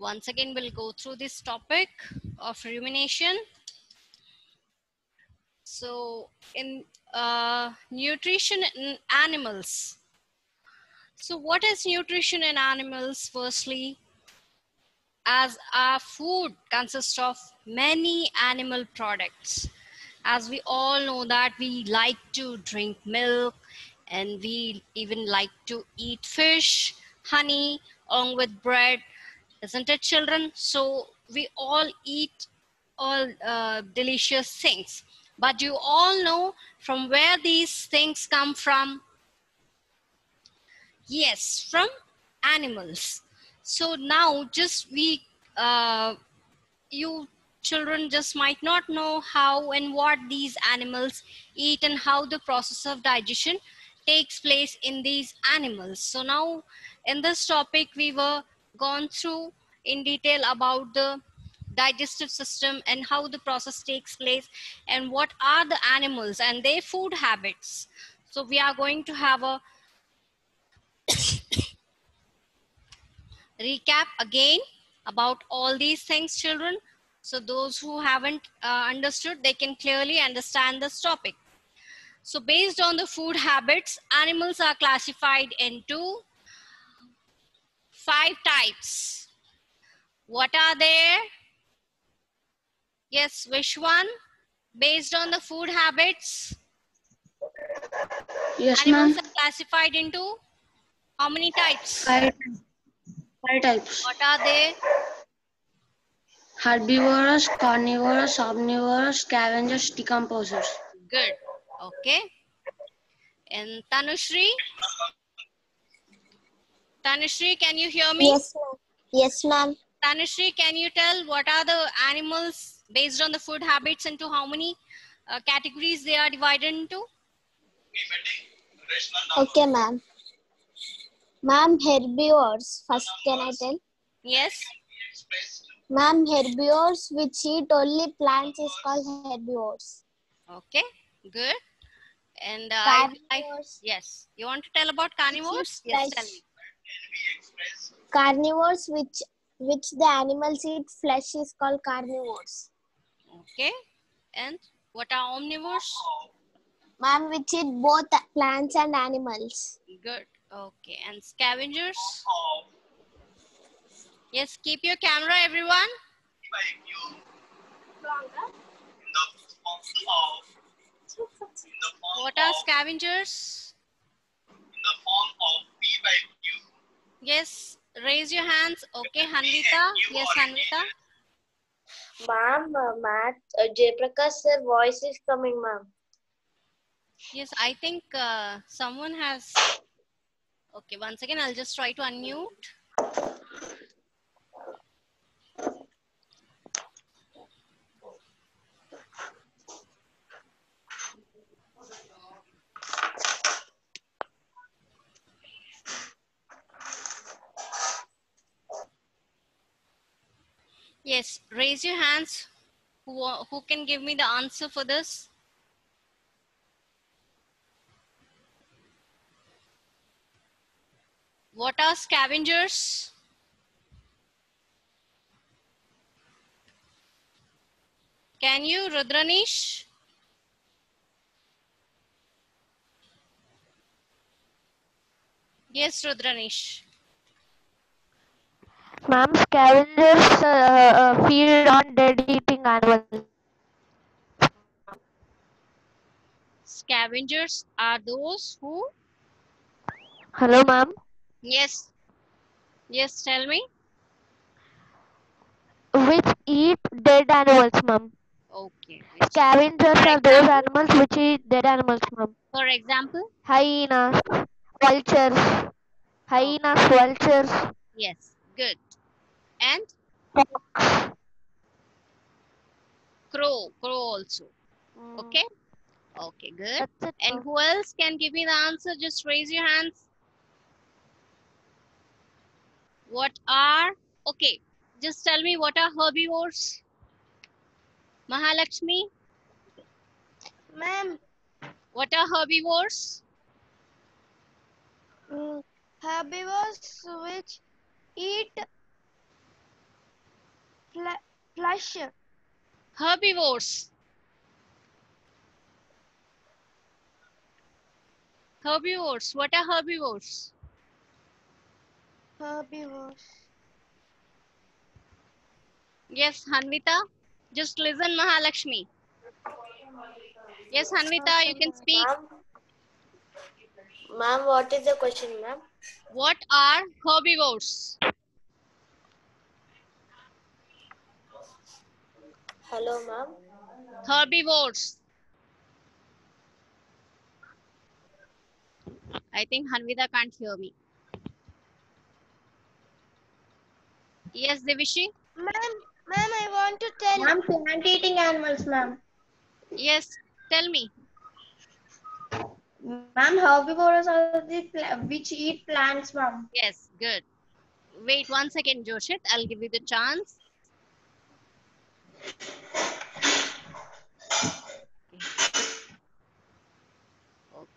once again we'll go through this topic of rumination. So in nutrition in animals. So what is nutrition in animals? Firstly, as our food consists of many animal products, as we all know that we like to drink milk and we even like to eat fish, honey along with bread, isn't it, children? So we all eat all delicious things, but you all know from where these things come from? Yes, from animals. So now just you children just might not know how and what these animals eat and how the process of digestion takes place in these animals. So now in this topic we were gone through in detail about the digestive system and how the process takes place and what are the animals and their food habits. So we are going to have a recap again about all these things, children. So those who haven't understood, they can clearly understand this topic. So based on the food habits, animals are classified into 5 types. What are they? Yes, which one? Based on the food habits, Yes, animals ma'am. are classified into how many types? Five types. What are they? Herbivorous, carnivorous, omnivorous, scavengers, decomposers. Good. Okay. And Tanushri? Tanushri, can you hear me? Yes, ma'am. Yes, ma'am. Tanushri, can you tell what are the animals based on the food habits into how many categories they are divided into? Okay, ma'am. Ma'am, herbivores. First, can I tell? Yes. Ma'am, herbivores which eat only plants is called herbivores. Okay. Good. And Carnivores yes. You want to tell about which eat carnivores? Yes, tell flesh. me. Carnivores which the animals eat flesh is called carnivores. Okay. And what are omnivores? Ma'am, which eat both plants and animals. Good. Okay. And scavengers? Yes, keep your camera, everyone. What are scavengers? Yes, raise your hands. Okay, Hanvita. Yes, Hanvita. Ma'am, Jayprakash sir voice is coming, ma'am. Yes, I think someone has. Okay, once again, I'll just try to unmute. Yes, raise your hands. Who can give me the answer for this? What are scavengers? Can you, Rudranish? Yes, Rudranish. Ma'am, scavengers feed on dead eating animals. Scavengers are those who? Hello, ma'am. Yes. Yes, tell me. Which eat dead animals, ma'am. Okay. Scavengers For are those example? animals which eat dead animals, ma'am. For example? Hyenas, vultures. Oh, Hyenas, vultures, yes. Good. And fox. crow. Crow also. Mm, Okay. Okay, good. that's it, And ma'am. who else can give me the answer? Just raise your hands. What are, okay, just tell me what are herbivores? Mahalakshmi, Ma'am, what are herbivores? herbivores which eat Flush. Herbivores. Herbivores. What are herbivores? Herbivores. Yes, Hanvita. Just listen, Mahalakshmi. Yes, Hanvita, you can speak. Ma'am, what is the question, ma'am? What are herbivores? Hello, ma'am. Herbivores. I think Hanvita can't hear me. Yes, Devishi. Ma'am, I want to tell. Ma'am, plant-eating animals, ma'am. Yes, tell me. Ma'am, herbivores are the which eat plants, ma'am. Yes, good. Wait 1 second, Joshit. I'll give you the chance.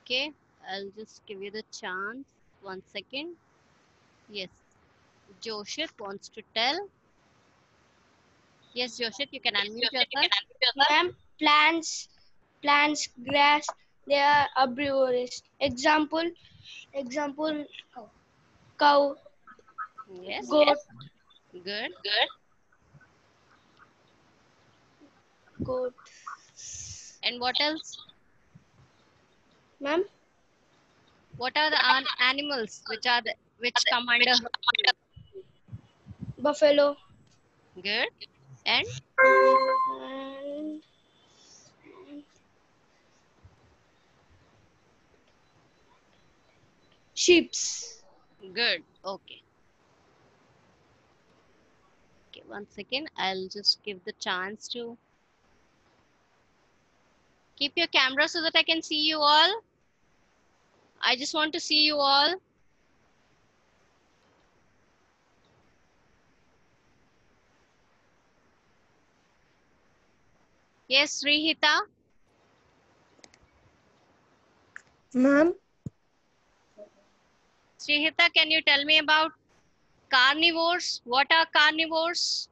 Okay, I'll just give you the chance. 1 second. Yes, Joshit wants to tell. Yes, Joshit, you can unmute yourself. Ma'am, plants, grass, they are herbivores. Example, cow, Yes, goat, good. goat. And what else? Ma'am, What are the animals which come under herbivores? buffalo. Good. And And sheeps. good. Okay. Okay, 1 second. I'll just give the chance to keep your camera so that I can see you all. I just want to see you all. Yes, Srihita. Ma'am, Srihita, can you tell me about carnivores? What are carnivores?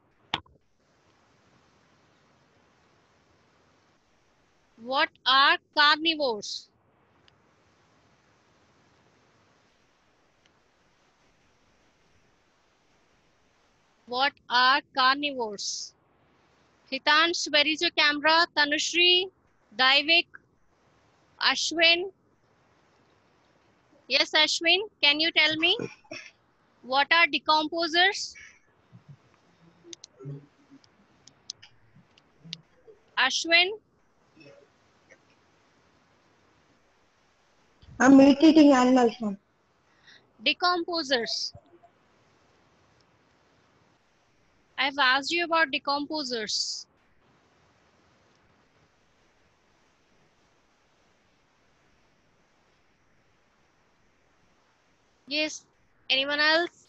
What are carnivores? What are carnivores? Hitansh, where is your camera? Tanushri, Daivik, Ashwin. Yes, Ashwin, can you tell me what are decomposers? Ashwin, meat-eating animals, ma'am. decomposers. I've asked you about decomposers. Yes, anyone else?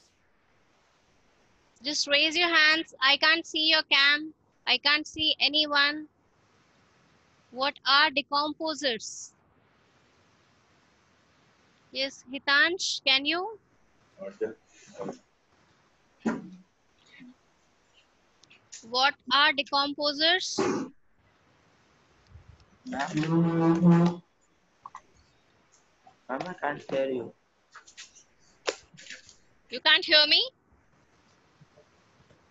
Just raise your hands. I can't see your cam. I can't see anyone. What are decomposers? Yes, Hitansh, can you? What are decomposers? Ma'am, I can't hear you. You can't hear me?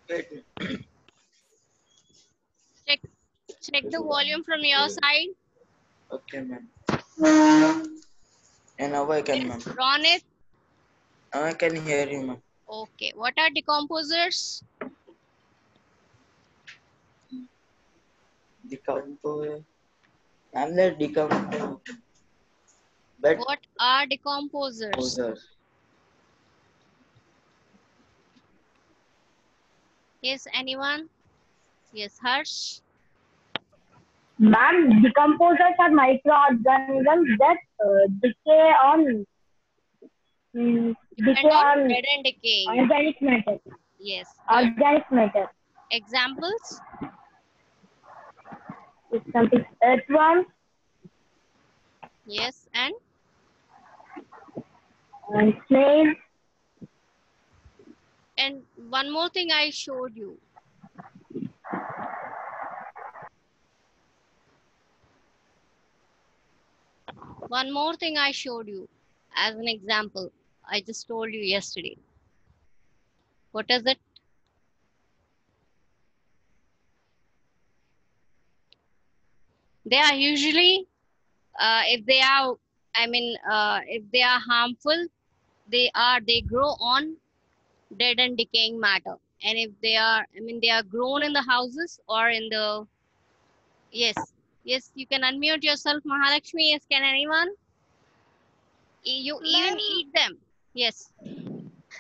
Wait. Check the volume from your side. Okay, ma'am. And now I can, ma'am. Ronit. Now I can hear you, ma'am. Okay. What are decomposers? Decompose. I'm the decomposer. But What are decomposers? Yes, anyone? Yes, Harsh. Ma'am, decomposers are microorganisms that decay on Depend on dead and decaying. organic matter. Yes. Good. Organic matter. Examples? It's something earthworms Yes, and and snails. one more thing I showed you. One more thing I showed you as an example. I just told you yesterday. What is it? They are usually, if they are, if they are harmful, they grow on dead and decaying matter. And if they are, they are grown in the houses or in the, yes, yes, you can unmute yourself, Mahalakshmi. Yes, can anyone? You even eat them. Yes,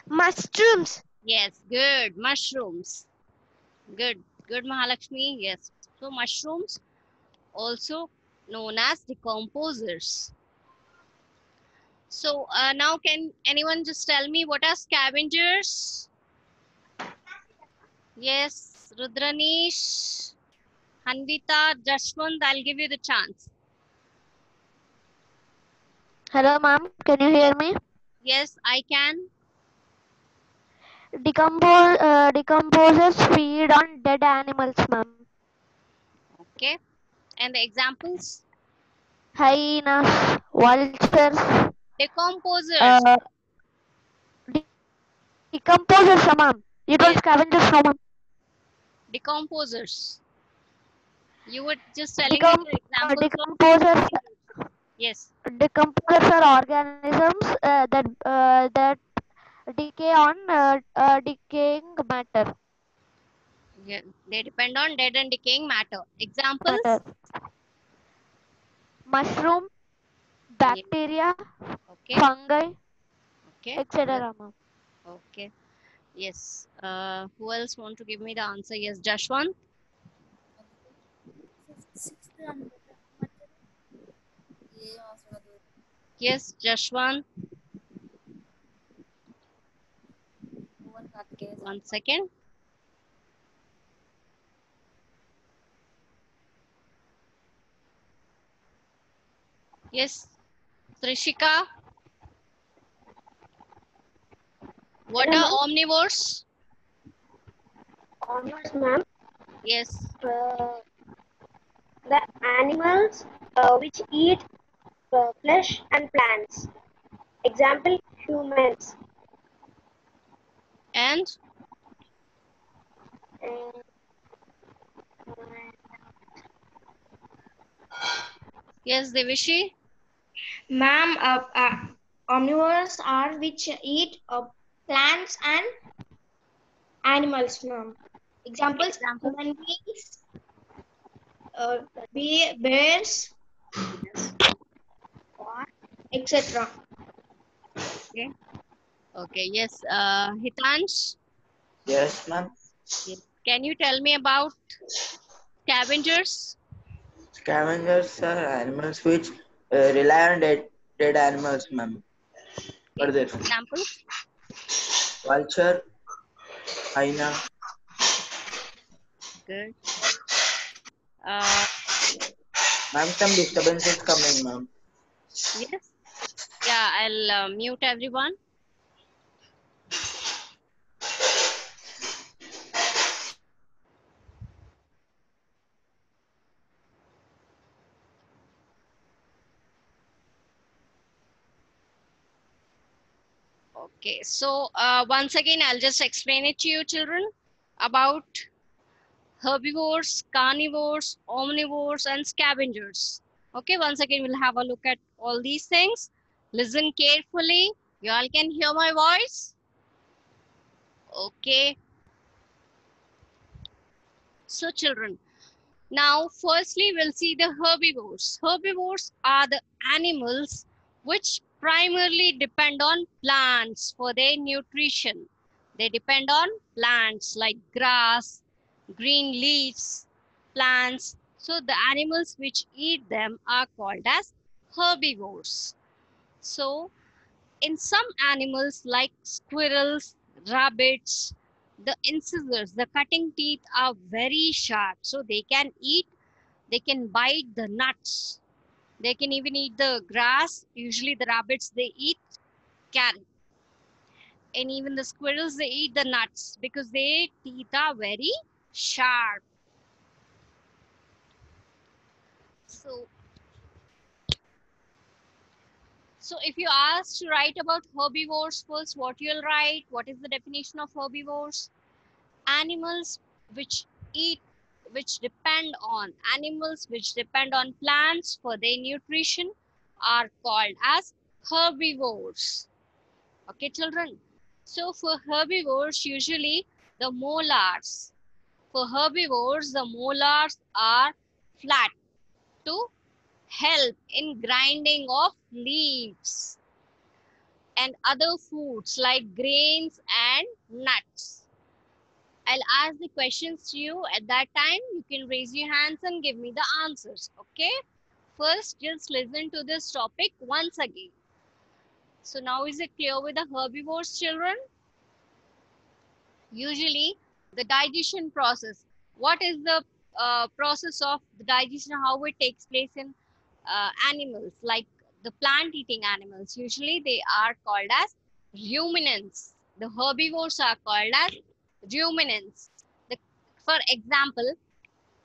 Mushrooms. yes, good. Mushrooms. Good, good, Mahalakshmi. Yes. So mushrooms also known as decomposers. So now can anyone just tell me what are scavengers? Yes, Rudranish, Hanvita, Jashwant, I'll give you the chance. Hello, ma'am. Can you hear me? Yes, I can. Decomposers feed on dead animals, ma'am. Okay. And the examples? Hyenas, vultures, Decomposers. uh, decomposers, ma'am. You don't Yes, scavengers, no, ma'am. decomposers. You were just telling me the examples of Decomposers, scavengers. Yes. decomposers are organisms that decay on decaying matter. Yeah, they depend on dead and decaying matter. Matter. Examples? Mushroom, Yeah. bacteria, Okay. fungi, Okay. Good. etc. ma'am. Okay. Yes. Who else want to give me the answer? Yes, Jashwant. Yes, Jashwant. 1 second. Yes, Trishika. What Hello, are ma'am. omnivores? Honors, ma'am. Yes. The animals which eat flesh and plants. Example, humans. And And, yes, Devishi. ma'am, omnivores are which eat plants and animals, ma'am. Examples, Example. human beings, uh, bears, Yes. etc. Okay. Okay. Yes. Hitansh. Yes, ma'am. Yes. Can you tell me about scavengers? Scavengers are animals which rely on dead animals, ma'am. What Okay. is it? Examples. Vulture, hyena. Good. Uh, Ma'am, some disturbance is coming, ma'am. yes. Yeah, I'll mute everyone. Okay. So once again, I'll just explain it to you, children, about herbivores, carnivores, omnivores, and scavengers. Okay, once again, we'll have a look at all these things. Listen carefully. You all can hear my voice. Okay. So, children, now firstly, we'll see the herbivores. Herbivores are the animals which primarily depend on plants for their nutrition. They depend on plants like grass, green leaves, plants. So the animals which eat them are called as herbivores. So in some animals like squirrels, rabbits, the incisors, the cutting teeth are very sharp. So they can bite the nuts. They can even eat the grass. Usually the rabbits, they eat carrot. And even the squirrels, they eat the nuts because their teeth are very sharp. So So if you asked to write about herbivores first, what you'll write? What is the definition of herbivores? Animals which eat, animals which depend on plants for their nutrition are called as herbivores. Okay, children. So for herbivores, usually the molars. For herbivores, the molars are flat to help in grinding of leaves and other foods like grains and nuts. I'll ask the questions to you. At that time, you can raise your hands and give me the answers. Okay? First, just listen to this topic once again. So now is it clear with the herbivores, children? Usually, the digestion process. What is the process of the digestion? How it takes place in animals like the plant-eating animals? Usually, they are called as ruminants. The herbivores are called as ruminants. The, for example,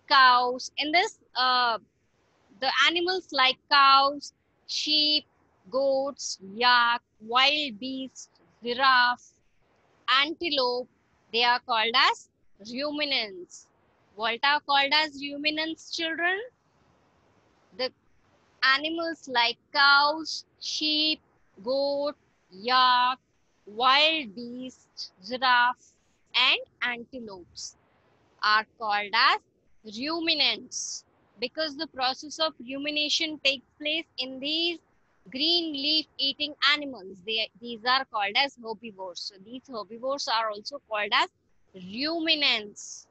cows. In this, the animals like cows, sheep, goats, yak, wild beasts, giraffe, antelope, they are called as ruminants. What are called as ruminants, children? The animals like cows, sheep, goat, yak, wild beasts, giraffe, and antelopes are called as ruminants because the process of rumination takes place in these green leaf eating animals. These are called as herbivores. So these herbivores are also called as ruminants.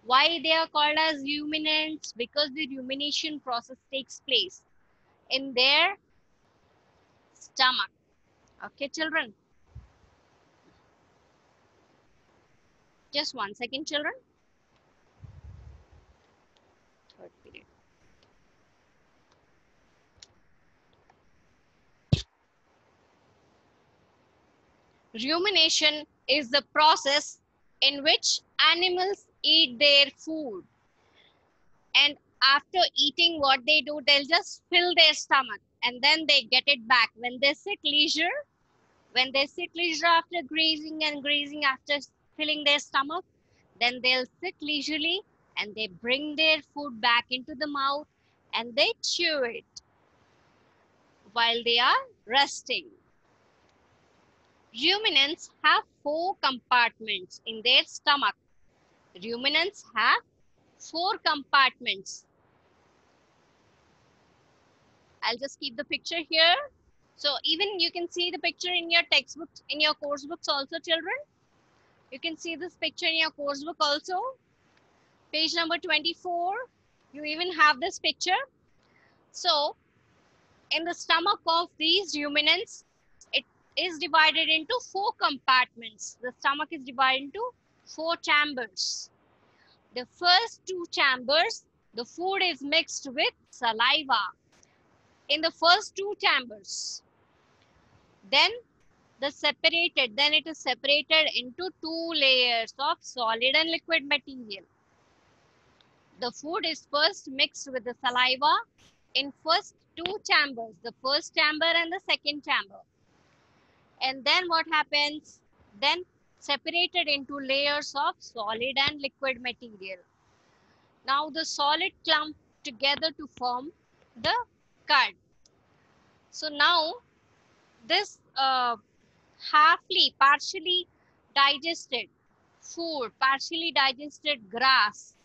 Why they are called as ruminants? Because the rumination process takes place in their stomach. Okay, children. Just 1 second, children. Third period. Rumination is the process in which animals eat their food, and after eating, what they do, they'll just fill their stomach and then they get it back. When they sit leisure after grazing and grazing after filling their stomach, then they'll sit leisurely and they bring their food back into the mouth and they chew it while they are resting. Ruminants have 4 compartments in their stomach. Ruminants have 4 compartments. I'll just keep the picture here. So even you can see the picture in your textbook, in your course books also, children. You can see this picture in your course book also. Page number 24, you even have this picture. So in the stomach of these ruminants, it is divided into 4 compartments. The stomach is divided into 4 chambers. The first 2 chambers, the food is mixed with saliva in the first 2 chambers. Then it is separated into 2 layers of solid and liquid material. The food is first mixed with the saliva in first 2 chambers, the first chamber and the second chamber. And then what happens? Then separated into layers of solid and liquid material. Now the solid clump together to form the cud. So now this partially digested food, partially digested grass,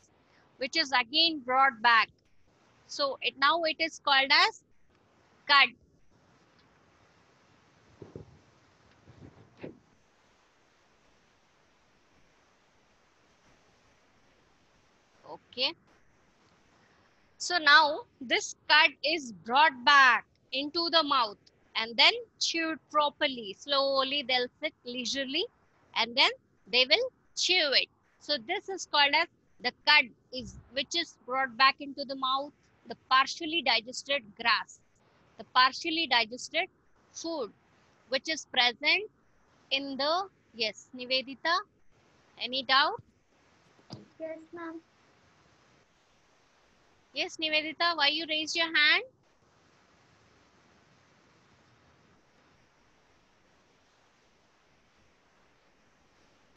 which is again brought back. So now it is called as cud. Okay. So now this cud is brought back into the mouth and then chewed properly. Slowly they'll sit leisurely and then they will chew it. So this is called as the cud, which is brought back into the mouth, the partially digested grass, the partially digested food, which is present in the, yes, Nivedita, any doubt? Yes, ma'am. Yes, Nivedita, why you raised your hand?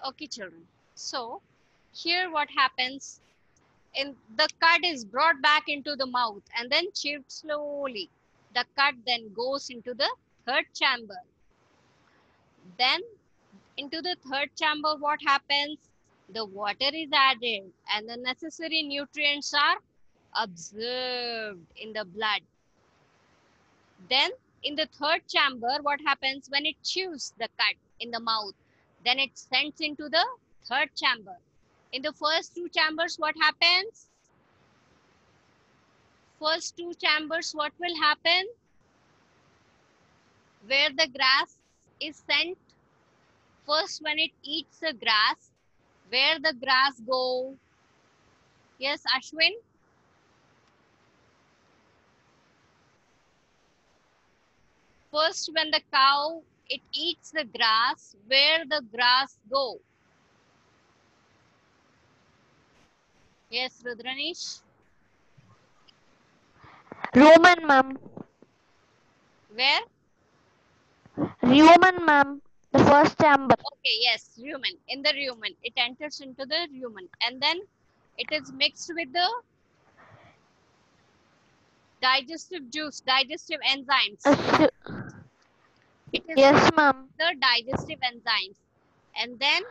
Okay, children. So here what happens, in the cud is brought back into the mouth and then chewed slowly. The cud then goes into the third chamber. Then into the third chamber, what happens? The water is added and the necessary nutrients are absorbed in the blood. Then in the third chamber, what happens when it chews the cud in the mouth? Then it sends into the third chamber. In the first two chambers, what happens? First two chambers, what will happen? Where the grass is sent, first when it eats the grass, where the grass go? Yes, Ashwin? First when the cow, it eats the grass, where the grass go? Yes, Rudranish? Rumen, ma'am. Where? Rumen, ma'am. The first chamber. Okay, yes, rumen. In the rumen, it enters into the rumen and then it is mixed with the digestive juice, digestive enzymes. It is Yes, ma'am. the digestive enzymes. And then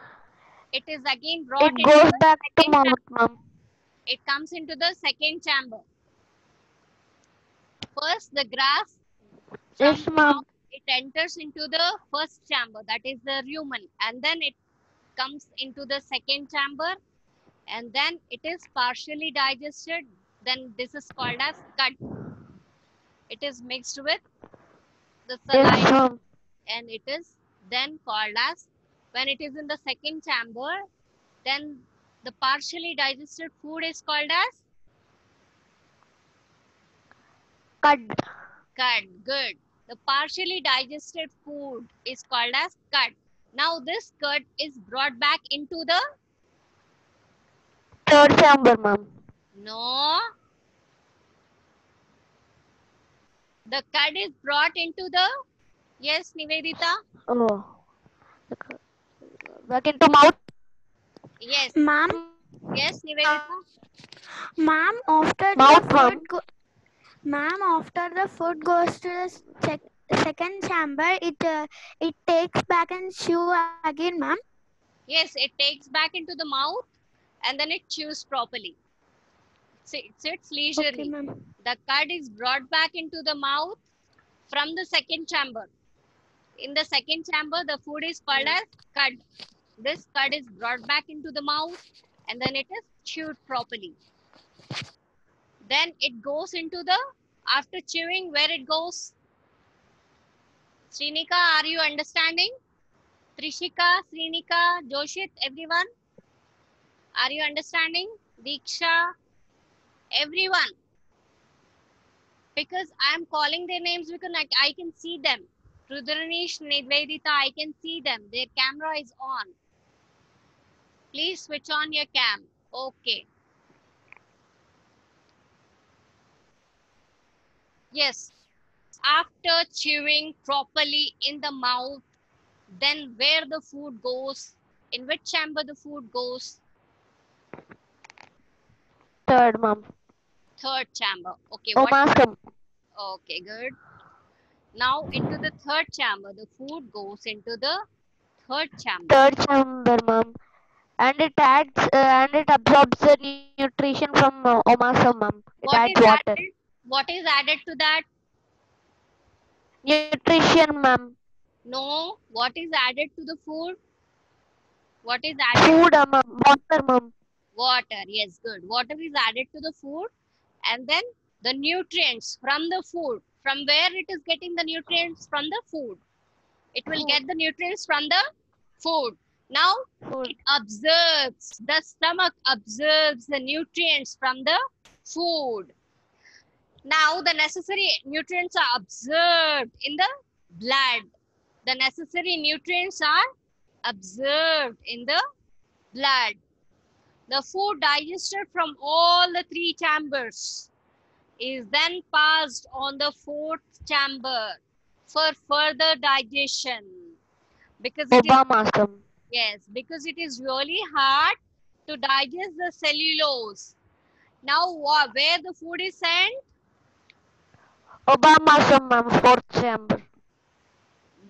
it is again brought It into goes the back to second mouth, chamber. ma'am. It comes into the second chamber. First, the grass from Yes, the ma'am. mouth, it enters into the first chamber, that is the rumen. And then it comes into the second chamber and then it is partially digested. Then this is called as cud. It is mixed with the Yes, saliva ma'am. and it is then called as, when it is in the second chamber, then the partially digested food is called as Cud. cud. Good. The partially digested food is called as cud. Now this cud is brought back into the, Third chamber, ma'am. no, the cud is brought into the, yes, Nivedita? Oh. Back into mouth. Yes. Ma'am, Yes, Nivedita? ma'am, after Mouth, the ma'am. food, ma'am, after the food goes to the second chamber, it takes back and chew again, ma'am. Yes, it takes back into the mouth and then it chews properly. It sits Okay, leisurely. ma'am. The cud is brought back into the mouth from the second chamber. In the second chamber, the food is called as cud. This cud is brought back into the mouth and then it is chewed properly. Then it goes into the, after chewing, where it goes? Srinika, are you understanding? Trishika, Srinika, Joshit, everyone? Are you understanding? Diksha, everyone. Because I am calling their names because I can see them. Rudranish, Nidvedita, I can see them. Their camera is on. Please switch on your cam. Okay. Yes. After chewing properly in the mouth, then where the food goes, in which chamber the food goes? Third, ma'am. Third chamber. Okay, Oh, what? master. Okay, good. Now into the third chamber, the food goes into the third chamber. Third chamber, ma'am. And it adds and it absorbs the nutrition from omasa, ma'am. It What adds is water. added? What is added to that? Nutrition, ma'am. No. What is added to the food? What is added? Food, ma'am. Water, ma'am. Water. Yes, good. Water is added to the food and then the nutrients from the food. From where it is getting the nutrients? From the food. It will get the nutrients from the food. Now Food. it absorbs, the stomach absorbs the nutrients from the food. Now the necessary nutrients are absorbed in the blood. The necessary nutrients are absorbed in the blood. The food digested from all the three chambers is then passed on the fourth chamber for further digestion because it is Obama, master. Yes, because it is really hard to digest the cellulose. Now, where the food is sent? Obamasum, ma'am, fourth chamber.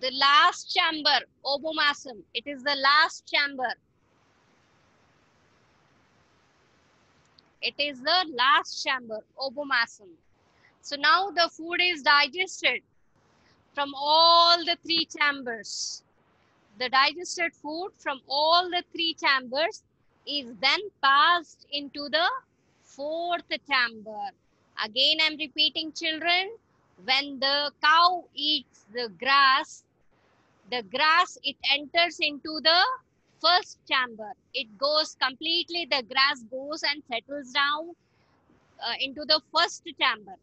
The last chamber, obomasum. It is the last chamber. It is the last chamber, obomasum. So now the food is digested from all the three chambers. The digested food from all the three chambers is then passed into the fourth chamber. Again, I'm repeating, children. When the cow eats the grass, it enters into the first chamber. It goes completely, the grass goes and settles down into the first chamber.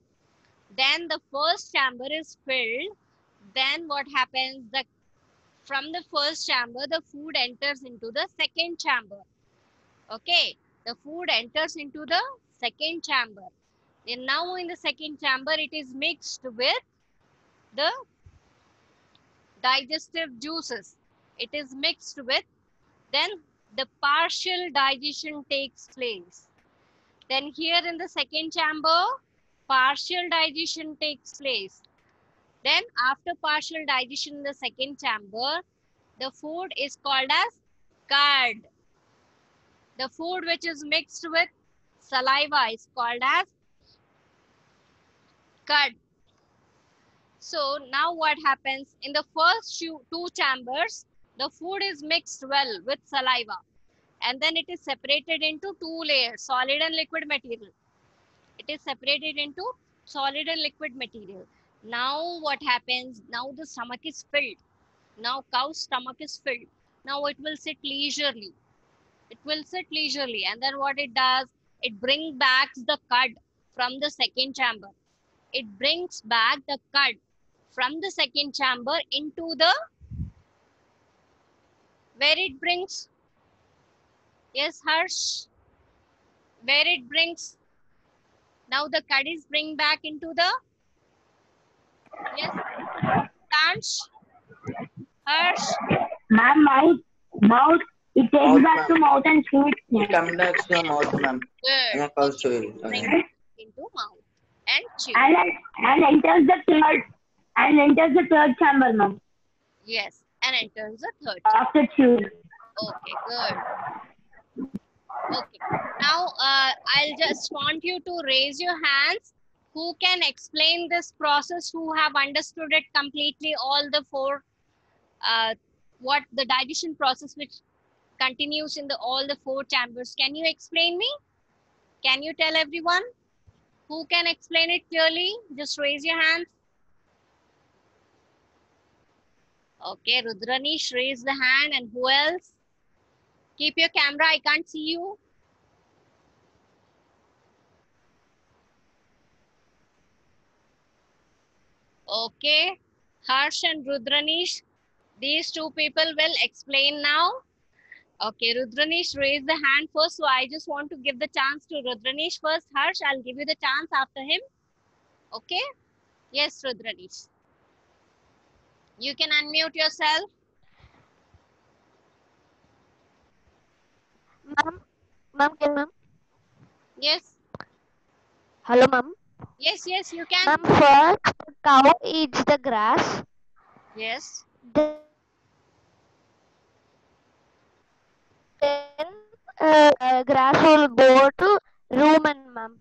Then the first chamber is filled. Then what happens? From the first chamber, the food enters into the second chamber. Okay, the food enters into the second chamber. And now in the second chamber, it is mixed with the digestive juices. It is mixed with, then the partial digestion takes place. Then here in the second chamber, partial digestion takes place. Then after partial digestion in the second chamber, the food is called as curd. The food which is mixed with saliva is called as curd. So now what happens? In the first two chambers, the food is mixed well with saliva. And then it is separated into two layers, solid and liquid material. It is separated into solid and liquid material. Now what happens? Now the stomach is filled. Now cow's stomach is filled. Now it will sit leisurely. It will sit leisurely. And then what it does? It brings back the cud from the second chamber. It brings back the cud from the second chamber into the, where it brings, yes Harsh, where it brings, now the cud is bring back into the, yes Tansh, Harsh. Ma'am, mouth. It takes Mouth, back to ma'am. mouth and chew It it. comes back to the mouth, ma'am. Good. And comes to Okay. it. Bring Okay. into mouth and chew. And enters the third chamber, ma'am. Yes, and enters the third. After chewing. Okay, good. Okay. Now, I'll just want you to raise your hands. Who can explain this process? Who have understood it completely? All the four, what the digestion process which continues in the all the four chambers. Can you explain me? Can you tell everyone? Who can explain it clearly? Just raise your hands. Okay, Rudranish, raise the hand. And who else? Keep your camera. I can't see you. Okay, Harsh and Rudranish, these two people will explain now. Okay, Rudranish raised the hand first, so I just want to give the chance to Rudranish first. Harsh, I'll give you the chance after him. Okay? Yes, Rudranish. You can unmute yourself. Ma'am, can ma'am? Yes, Hello, ma'am. yes, you can. Ma'am, first the cow eats the grass. Yes, Then grass will go to rumen, ma'am.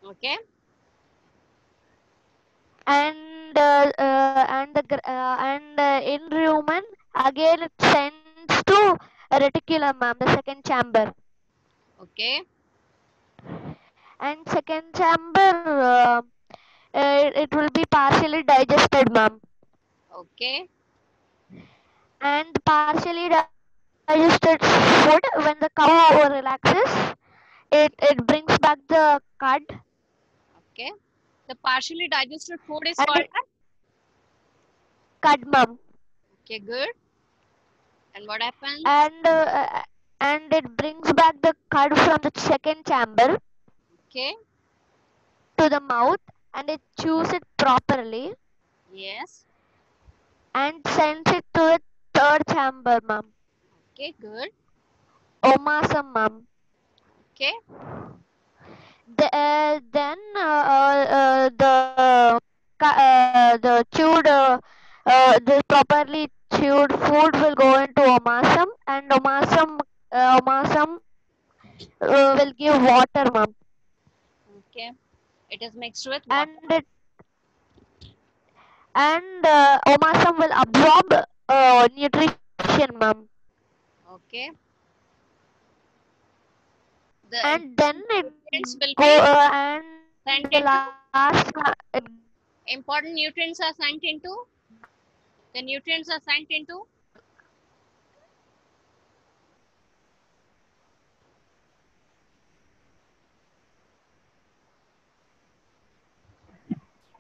okay, And in rumen again it sends to reticulum, ma'am, the second chamber. okay, And second chamber, it will be partially digested, ma'am. okay, And partially digested food, when the cow relaxes, it brings back the cud. okay. The partially digested food is And called it, cud, ma'am. okay, good. And what happens? And it brings back the cud from the second chamber Okay, to the mouth, and it chews it properly yes, and sends it to the third chamber, ma'am. Okay, good. Omasum, ma'am. Okay. Then the chewed the properly chewed food will go into omasum, and omasum will give water, ma'am. Okay. It is mixed with and water. it, and omasum will absorb nutrition, ma'am. Okay. The And then important it nutrients will go be and the sent last into, it important nutrients are sent into, the nutrients are sent into.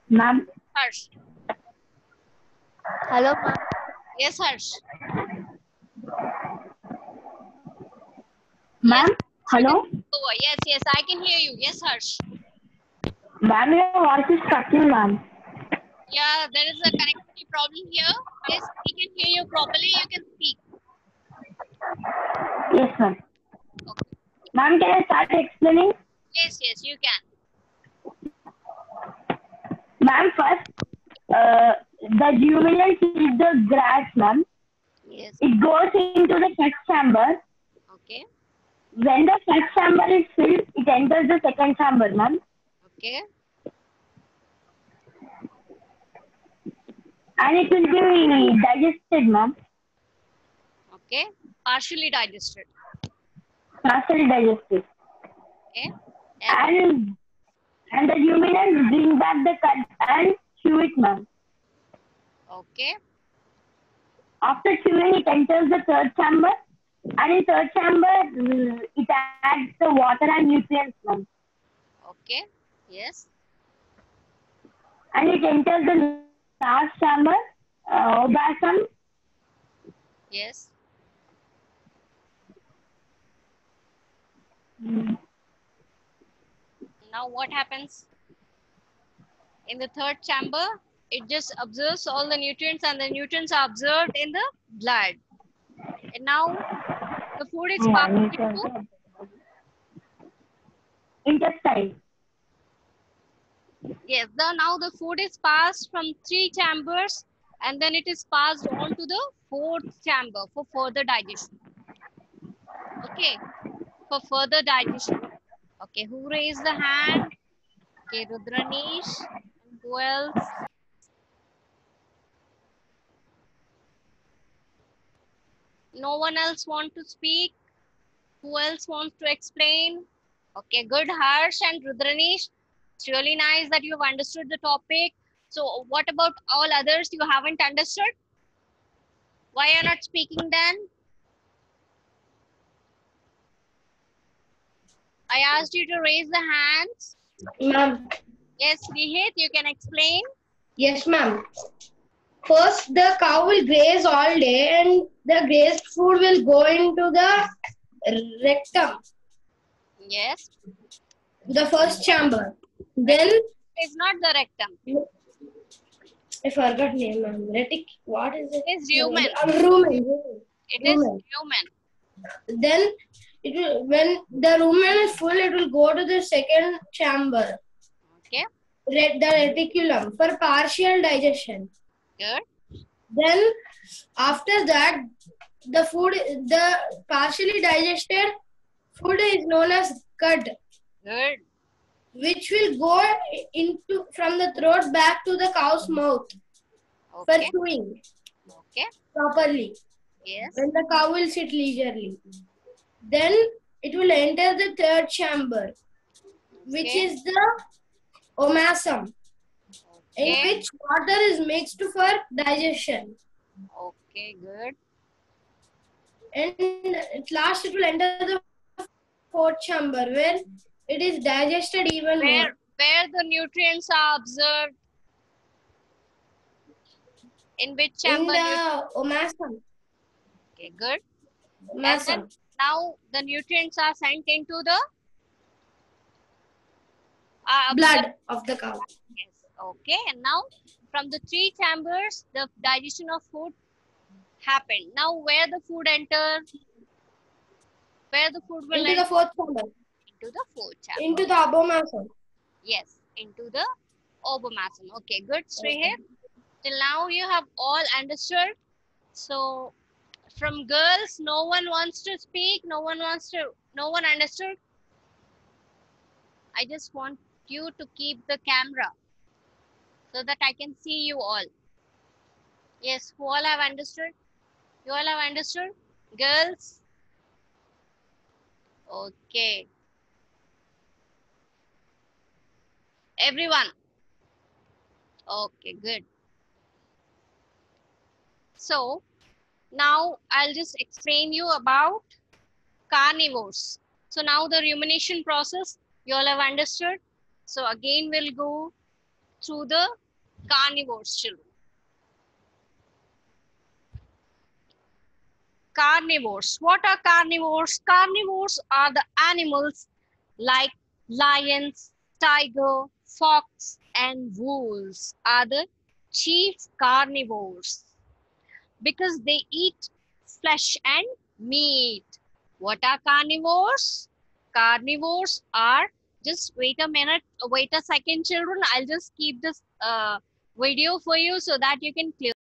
Ma'am, Harsh. hello, ma'am. Yes, Harsh. Yes, ma'am, you can hello. take over. Yes, yes, I can hear you. Yes, Harsh. Ma'am, your voice is cutting, ma'am. Yeah, there is a connectivity problem here. Yes, we can hear you properly. You can speak. Yes, ma'am. Okay. Ma'am, can I start explaining? Yes, yes, you can. Ma'am, first, the ruminant eat the grass, ma'am. Yes. It goes into the fat chamber. Okay. When the fat chamber is filled, it enters the second chamber, ma'am. Okay. And it will be digested, ma'am. Okay. Partially digested. Partially digested. Okay. And the ruminants bring back the cut and chew it, ma'am. Okay. After chewing, it enters the third chamber. And in third chamber, it adds the water and nutrients, ma'am. Okay. Yes. And it enters the last chamber, obasum. Yes. Now what happens? In the third chamber, it just absorbs all the nutrients and the nutrients are absorbed in the blood. And now the food is passed into, Intestine. yes, now the food is passed from 3 chambers and then it is passed on to the 4th chamber for further digestion. Okay, for further digestion. Okay, who raised the hand? Okay, Rudranish. And who else? No one else want to speak? Who else wants to explain? Okay, good, Harsh and Rudranish. It's really nice that you have understood the topic. So what about all others you haven't understood? Why are you not speaking then? I asked you to raise the hands. Ma'am. Yes, Rihit, you can explain. Yes, ma'am. First, the cow will graze all day and the grazed food will go into the rectum, Yes. the first chamber. Then, It's not the rectum. I forgot name, ma'am. What is it? It is rumen. Rumen. It is Rumen. rumen. Then, when the rumen is full, it will go to the second chamber, Okay, the reticulum, for partial digestion. good. Then, after that, the partially digested food is known as cud, Good. which will go into from the throat back to the cow's mouth for Okay. chewing Okay. properly. Yes. When the cow will sit leisurely, then it will enter the third chamber, which Okay. is the omasum, in Okay. which water is mixed for digestion. Okay, good. And at last, it will enter the fourth chamber, where it is digested even more. Where the nutrients are observed? In which chamber? In the omasum. Okay, good. And then now the nutrients are sent into the Blood of the cow. Yes. Okay. And now from the 3 chambers, the digestion of food happened. Now where the food enter? Where the food will Into the enter? fourth chamber. Into the fourth chamber. Into the abomasum. Yes, into the obomasum. Okay, good. Stay here. Till now you have all understood. So from girls, no one wants to speak. No one understood. I just want you to keep the camera so that I can see you all. Yes, who all have understood? You all have understood? Girls? Okay. Everyone? Okay, good. So now I'll just explain you about carnivores. So now the rumination process you all have understood. So again we'll go through the carnivores, children. Carnivores. What are carnivores? Carnivores are the animals like lions, tiger, fox, and wolves are the chief carnivores because they eat flesh and meat. What are carnivores? Carnivores are, just wait a minute, wait a second, children. I'll just keep this video for you so that you can clear.